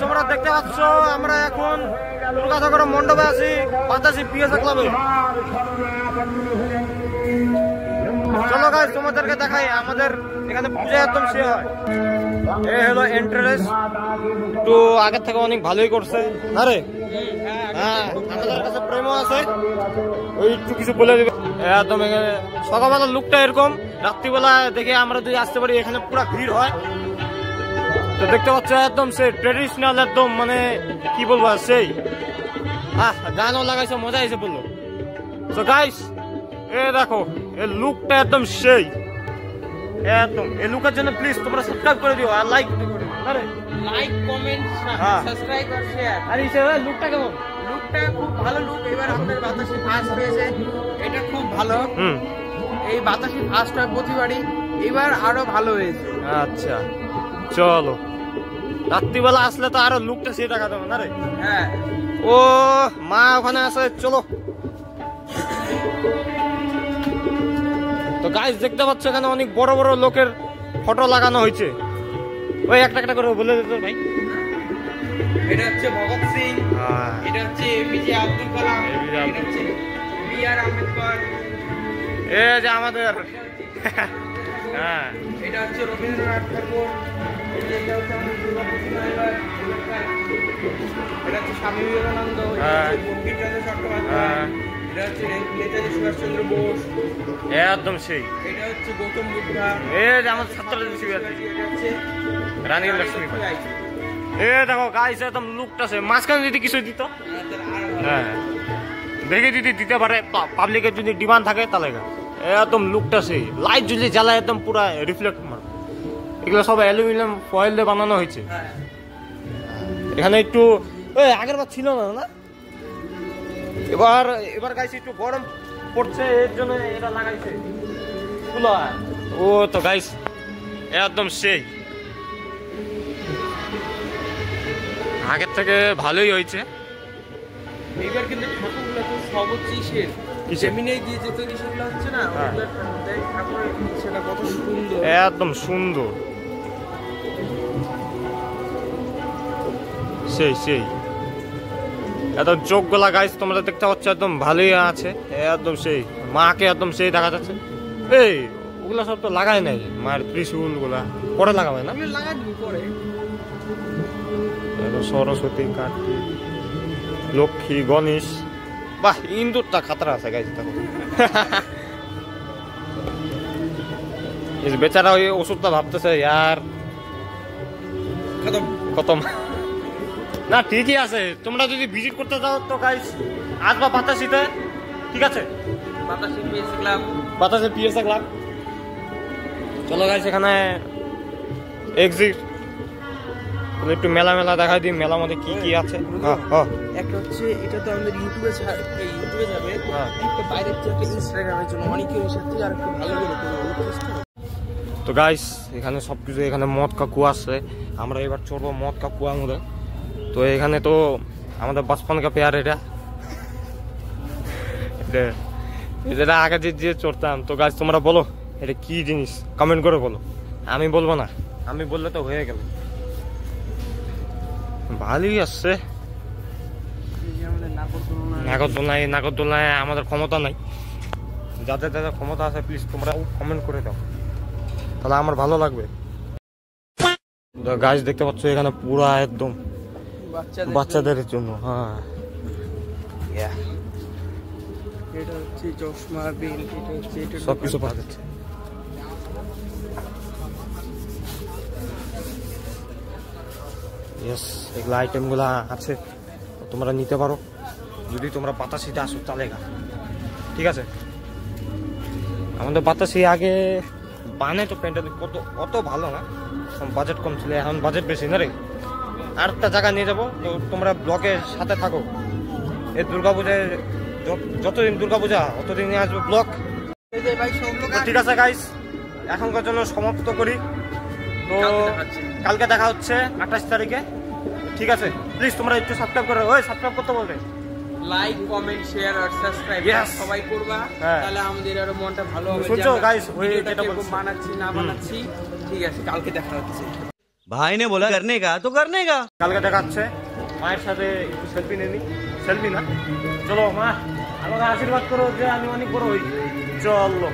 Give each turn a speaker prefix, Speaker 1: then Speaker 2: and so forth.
Speaker 1: তোমরা দেখতে পাচ্ছ আমরা এখন দুর্গাসাগর মণ্ডপে আছি বাতাসি পিএসএ ক্লাবে। চলো গাইস তোমাদেরকে দেখাই আমাদের এখানে পূজা একদম সে হয়। এই হলো এন্ট্রান্স, তো আগের থেকে অনেক ভালোই করছে না রে? হ্যাঁ, আমাদের কাছে প্রেমও আছে, ওই একটু কিছু বলে দিবে। একদম এখানে সকালবেলার লুকটা এরকম, রাত্রিবেলা দেখে আমরা যদি আসতে পারি এখানে পুরো ভিড় হয়। তো দেখতে পাচ্ছ একদম সেই ট্রেডিশনাল, একদম মানে কি বলবো সেই গানও লাগাইছে, মজা এসে বললো। তো গাইস এ দেখো এই লুকটা একদম সেই, একদম এই লুকের জন্য প্লিজ তোমরা সাবস্ক্রাইব করে দিও আর লাইক করে দিও। আরে
Speaker 2: লাইক কমেন্ট সাবস্ক্রাইব আর শেয়ার।
Speaker 1: আর এই লুকটা কেমন?
Speaker 2: লুকটা খুব ভালো লুক। এবার আমাদের বাতাসি ফার্স্ট হয়েছে, এটা খুব ভালো। এই বাতাসি ফার্স্ট হয় প্রতিবারই, এবার আরো ভালো হয়েছে।
Speaker 1: আচ্ছা চলো, রাত্রিবেলা আসলে তো আরো লুকটা সেই দেখা দেবো না রে?
Speaker 2: হ্যাঁ,
Speaker 1: ও মা ওখানে আছে, চলো। তো গাইস দেখতে পাচ্ছ এখানে অনেক বড় বড় লোকের ফটো লাগানো হয়েছে। ওই একটা একটা করে বলে দিত ভাই।
Speaker 2: এটা হচ্ছে ভগৎ সিং, এটা হচ্ছে এপিজে আব্দুল কালাম, এটা হচ্ছে বি.আর. আম্বেদকর,
Speaker 1: এই যে আমাদের হ্যাঁ,
Speaker 2: এটা হচ্ছে রবীন্দ্রনাথ ঠাকুর, এটা হচ্ছে আমাদের দুর্গাপতি নাইবার, এটা হচ্ছে স্বামী বিবেকানন্দ, বঙ্কিমচন্দ্র চট্টোপাধ্যায়, এটা হচ্ছে নেতাজি সুভাষচন্দ্র বোস,
Speaker 1: একদম সেই।
Speaker 2: এটা হচ্ছে গৌতম বুদ্ধা,
Speaker 1: এই যে আমার ছাত্রদের শিবির,
Speaker 2: এটা হচ্ছে
Speaker 1: রানী লক্ষ্মীবাই। এ দেখো গাইস একদম লুকটা সে, মাঝখানে যদি কিছু দিত, হ্যাঁ দেখে যদি দিতে পারে পাবলিকের যদি ডিমান্ড থাকে তাহলে একদম লুকটা সেই। লাইট যদি জ্বালায় একদম পুরো রিফ্লেক্ট মার। এগুলো সব অ্যালুমিনিয়াম ফয়েল দিয়ে বানানো হয়েছে। এখানে একটু আগের বার ছিল না না, এবার গাইছে একটু গরম পড়ছে, এর জন্য এটা লাগাইছে কুলার। ও তো গাইস একদম সেই, আগের থেকে ভালোই হয়েছে।
Speaker 2: এইবার কিন্তু ঠাকুরগুলো তো সর্বোচ্চ জমিনে দিয়ে যে তৈরি সেগুলো হচ্ছে না, ঠাকুরের সেটা কত সুন্দর,
Speaker 1: একদম সুন্দর সেই সেই। একদম চোখ গোলা গাইস তোমরা দেখতে পাচ্ছ একদম ভালোই আছে, একদম সেই। মাকে একদম সেই দেখা যাচ্ছে। এই ওগুলা সব তো লাগাই নাই, মায়ের ত্রিশূল গুলা পরে লাগাবে না,
Speaker 2: লাগাবি পরে।
Speaker 1: সরস্বতী, কার্তিক, লক্ষ্মী, গণেশ, বাহ ইন্দুরটা খাতরা আছে গাইস দেখো। বেচারা ওই ওষুধটা ভাবতেছে ইয়ার খতম না। ঠিকই আছে, তোমরা যদি ভিজিট করতে যাও তো গাইস আসবা বাতাসিতে, ঠিক আছে? বাতাসি পিএসএ ক্লাব। চলো গাইস এখানে এক্সিট একটু মেলা মেলা দেখাই দিই, মেলার মধ্যে কি কি আছে।
Speaker 2: একটা হচ্ছে এটা তো আমাদের ইউটিউবে যাবে, একটা বাইরের থেকে ইনস্টাগ্রামের জন্য অনেকেই এসেছে, আর একটু ভালো করে।
Speaker 1: তো গাইস এখানে সবকিছু, এখানে মদ কা কুয়া আছে, আমরা এবার চড়বো মদ কা কুয়ার মধ্যে। তো এখানে তো আমাদের 55 কা পেয়ার, এটা আগে যে চড়তাম। তো গাইস তোমরা বলো এটা কি জিনিস, কমেন্ট করে বলো, আমি বলবো না, আমি বললে তো হয়ে গেল। ভালোই আসছে নাগরদোলনায়, আমাদের ক্ষমতা নাই। যাদের যাদের ক্ষমতা আছে প্লিজ তোমরা কমেন্ট করে দাও, তাহলে আমার ভালো লাগবে। গাছ দেখতে পাচ্ছ এখানে পুরা একদম বাচ্চাদের জন্য। হ্যাঁ,
Speaker 2: এটা হচ্ছে চশমা, বেল্ট, এটা হচ্ছে
Speaker 1: সবকিছু পাওয়া যাচ্ছে। ইয়েস, এগুলো আইটেমগুলো আছে, তোমরা নিতে পারো যদি তোমরা বাতাসিতে আসো তাহলে। ঠিক আছে, আমাদের বাতাসি আগে বানে তো প্যান্টটা কত অত ভালো না, বাজেট কম ছিল, এখন বাজেট বেশি না রে। আর একটা জায়গা নিয়ে যাবো, তো তোমরা ব্লগের সাথে থাকো। এই দুর্গাপূজায় যতদিন দুর্গাপূজা অতদিন নিয়ে আসবো ব্লগ। ঠিক আছে গাইস, এখনকার জন্য সমাপ্ত করি। তো কালকে দেখা হচ্ছে 28 তারিখে, ঠিক আছে? প্লিজ তোমরা একটু সাবস্ক্রাইব করো। ওই সাবস্ক্রাইব করতে বলবে,
Speaker 2: লাইক, কমেন্ট, শেয়ার আর সাবস্ক্রাইব সবাই করবা, তাহলে আমাদের আরো মনটা ভালো হবে।
Speaker 1: শুনছো গাইস, ওই যেটা
Speaker 2: বানাচ্ছি না বানাচ্ছি, ঠিক আছে? কালকে দেখা হচ্ছে।
Speaker 3: भाई ने बोला करने का तो करने का।
Speaker 1: কালকে দেখাচ্ছে মায়ের সাথে একটু সেলফি নিয়ে নি, সেলফি না, চলো মা আমাকে আশীর্বাদ করো যে আমি অনেক বড় হই, চলো।